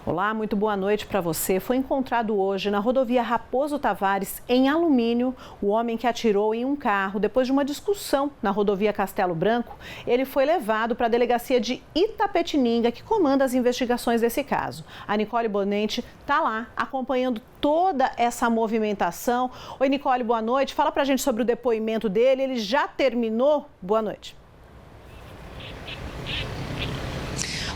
Olá, muito boa noite para você. Foi encontrado hoje na rodovia Raposo Tavares, em Alumínio, o homem que atirou em um carro depois de uma discussão na rodovia Castelo Branco. Ele foi levado para a delegacia de Itapetininga, que comanda as investigações desse caso. A Nicole Bonente está lá acompanhando toda essa movimentação. Oi, Nicole, boa noite. Fala para a gente sobre o depoimento dele. Ele já terminou? Boa noite.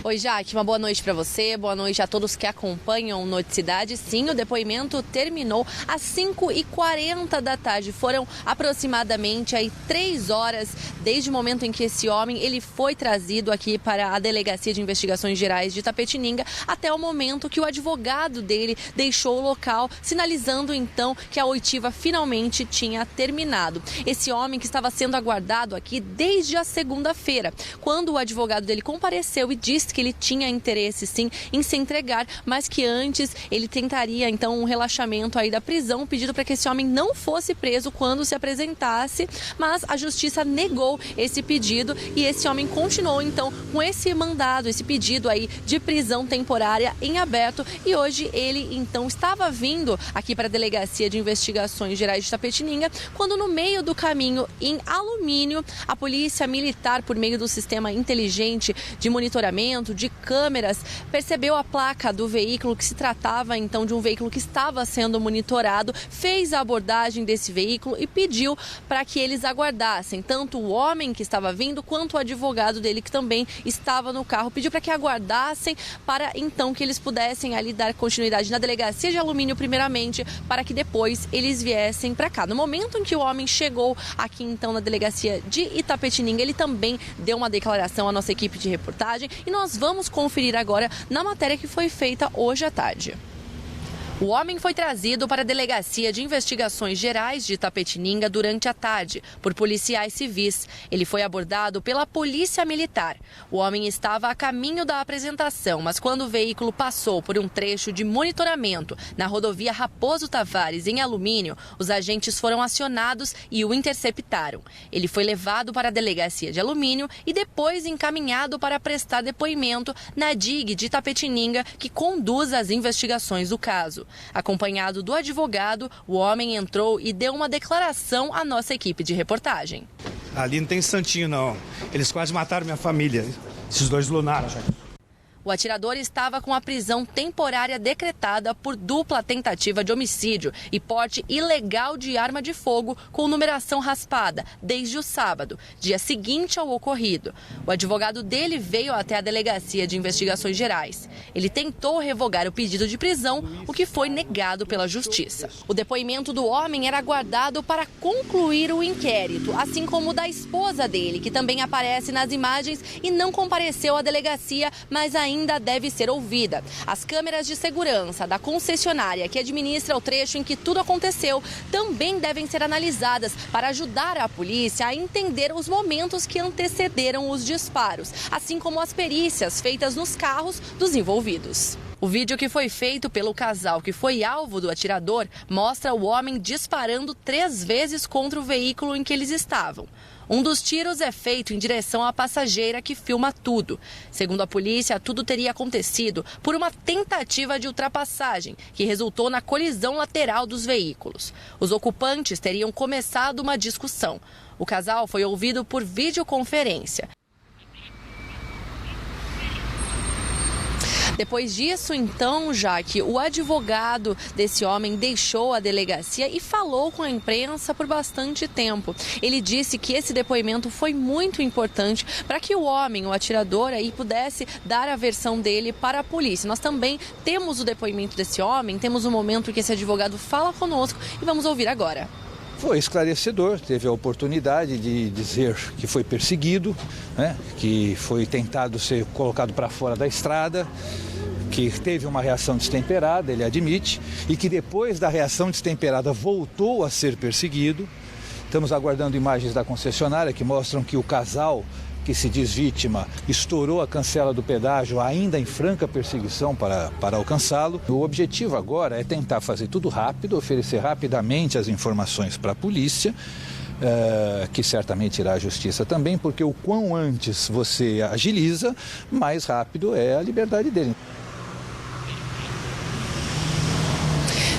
Oi, Jaque, uma boa noite para você, boa noite a todos que acompanham Noticidade. Sim, o depoimento terminou às 5h40 da tarde. Foram aproximadamente aí 3 horas desde o momento em que esse homem ele foi trazido aqui para a Delegacia de Investigações Gerais de Itapetininga, até o momento que o advogado dele deixou o local, sinalizando então que a oitiva finalmente tinha terminado. Esse homem que estava sendo aguardado aqui desde a segunda-feira, quando o advogado dele compareceu e disse que ele tinha interesse sim em se entregar, mas que antes ele tentaria então um relaxamento aí da prisão, pedido para que esse homem não fosse preso quando se apresentasse, mas a justiça negou esse pedido e esse homem continuou então com esse mandado, esse pedido aí de prisão temporária em aberto, e hoje ele então estava vindo aqui para a Delegacia de Investigações Gerais de Itapetininga, quando no meio do caminho em Alumínio, a polícia militar, por meio do sistema inteligente de monitoramento de câmeras, percebeu a placa do veículo, que se tratava então de um veículo que estava sendo monitorado, fez a abordagem desse veículo e pediu para que eles aguardassem, tanto o homem que estava vindo quanto o advogado dele, que também estava no carro, pediu para que aguardassem para então que eles pudessem ali dar continuidade na Delegacia de Alumínio primeiramente, para que depois eles viessem para cá. No momento em que o homem chegou aqui então na Delegacia de Itapetininga, ele também deu uma declaração à nossa equipe de reportagem e nós vamos conferir agora na matéria que foi feita hoje à tarde. O homem foi trazido para a Delegacia de Investigações Gerais de Itapetininga durante a tarde por policiais civis. Ele foi abordado pela Polícia Militar. O homem estava a caminho da apresentação, mas quando o veículo passou por um trecho de monitoramento na rodovia Raposo Tavares, em Alumínio, os agentes foram acionados e o interceptaram. Ele foi levado para a Delegacia de Alumínio e depois encaminhado para prestar depoimento na DIG de Itapetininga, que conduz as investigações do caso. Acompanhado do advogado, o homem entrou e deu uma declaração à nossa equipe de reportagem. Ali não tem santinho, não. Eles quase mataram minha família. Esses dois lunaram, já. O atirador estava com a prisão temporária decretada por dupla tentativa de homicídio e porte ilegal de arma de fogo com numeração raspada desde o sábado, dia seguinte ao ocorrido. O advogado dele veio até a Delegacia de Investigações Gerais. Ele tentou revogar o pedido de prisão, o que foi negado pela Justiça. O depoimento do homem era aguardado para concluir o inquérito, assim como o da esposa dele, que também aparece nas imagens e não compareceu à delegacia, mas ainda deve ser ouvida. As câmeras de segurança da concessionária que administra o trecho em que tudo aconteceu também devem ser analisadas para ajudar a polícia a entender os momentos que antecederam os disparos, assim como as perícias feitas nos carros dos envolvidos. O vídeo que foi feito pelo casal que foi alvo do atirador mostra o homem disparando 3 vezes contra o veículo em que eles estavam. Um dos tiros é feito em direção à passageira, que filma tudo. Segundo a polícia, tudo teria acontecido por uma tentativa de ultrapassagem, que resultou na colisão lateral dos veículos. Os ocupantes teriam começado uma discussão. O casal foi ouvido por videoconferência. Depois disso, então, Jaque, o advogado desse homem deixou a delegacia e falou com a imprensa por bastante tempo. Ele disse que esse depoimento foi muito importante para que o homem, o atirador, aí pudesse dar a versão dele para a polícia. Nós também temos o depoimento desse homem, temos o momento em que esse advogado fala conosco e vamos ouvir agora. Foi esclarecedor, teve a oportunidade de dizer que foi perseguido, né, que foi tentado ser colocado para fora da estrada, que teve uma reação destemperada, ele admite, e que depois da reação destemperada voltou a ser perseguido. Estamos aguardando imagens da concessionária que mostram que o casal que se diz vítima, estourou a cancela do pedágio ainda em franca perseguição para alcançá-lo. O objetivo agora é tentar fazer tudo rápido, oferecer rapidamente as informações para a polícia, que certamente irá à justiça também, porque o quão antes você agiliza, mais rápido é a liberdade dele.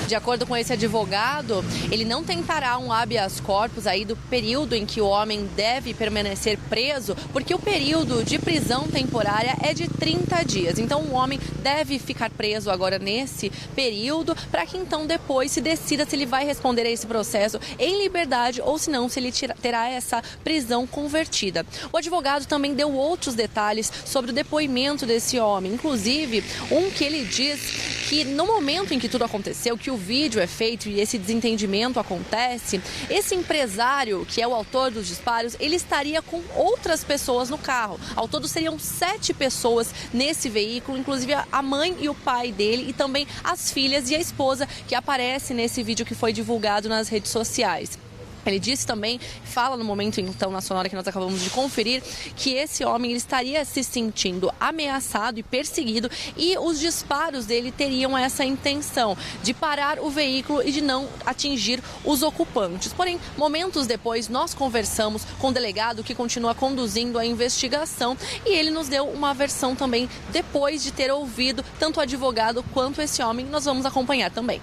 De acordo com esse advogado, ele não tentará um habeas corpus aí do período em que o homem deve permanecer preso, porque o período de prisão temporária é de 30 dias. Então, o homem deve ficar preso agora nesse período, para que então depois se decida se ele vai responder a esse processo em liberdade ou se não, se ele terá essa prisão convertida. O advogado também deu outros detalhes sobre o depoimento desse homem, inclusive um que ele diz que no momento em que tudo aconteceu, que o vídeo é feito e esse desentendimento acontece, esse empresário, que é o autor dos disparos, ele estaria com outras pessoas no carro. Ao todo seriam 7 pessoas nesse veículo, inclusive a mãe e o pai dele e também as filhas e a esposa que aparece nesse vídeo que foi divulgado nas redes sociais. Ele disse também, fala no momento então na sonora que nós acabamos de conferir, que esse homem ele estaria se sentindo ameaçado e perseguido e os disparos dele teriam essa intenção de parar o veículo e de não atingir os ocupantes. Porém, momentos depois, nós conversamos com o delegado que continua conduzindo a investigação e ele nos deu uma versão também depois de ter ouvido tanto o advogado quanto esse homem. Nós vamos acompanhar também.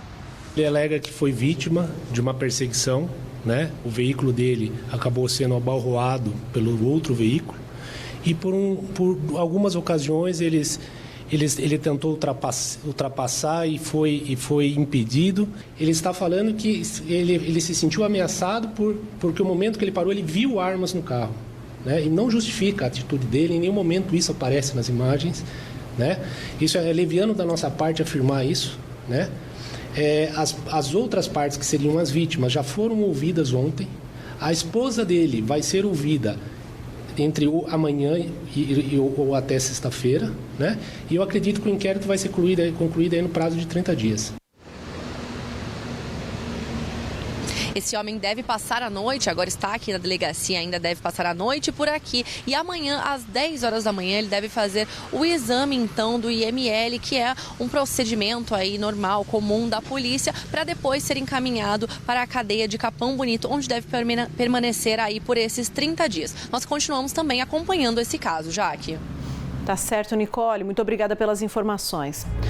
Ele alega que foi vítima de uma perseguição. O veículo dele acabou sendo abalroado pelo outro veículo e por algumas ocasiões ele tentou ultrapassar e foi impedido. Ele está falando que ele se sentiu ameaçado porque o momento que ele parou ele viu armas no carro, e não justifica a atitude dele, em nenhum momento isso aparece nas imagens, Isso é leviano da nossa parte afirmar isso, As outras partes que seriam as vítimas já foram ouvidas ontem. A esposa dele vai ser ouvida entre amanhã ou até sexta-feira, E eu acredito que o inquérito vai ser concluído aí no prazo de 30 dias. Esse homem deve passar a noite, agora está aqui na delegacia, ainda deve passar a noite por aqui. E amanhã, às 10 horas da manhã, ele deve fazer o exame, então, do IML, que é um procedimento aí normal, comum da polícia, para depois ser encaminhado para a cadeia de Capão Bonito, onde deve permanecer aí por esses 30 dias. Nós continuamos também acompanhando esse caso, Jaque. Tá certo, Nicole. Muito obrigada pelas informações.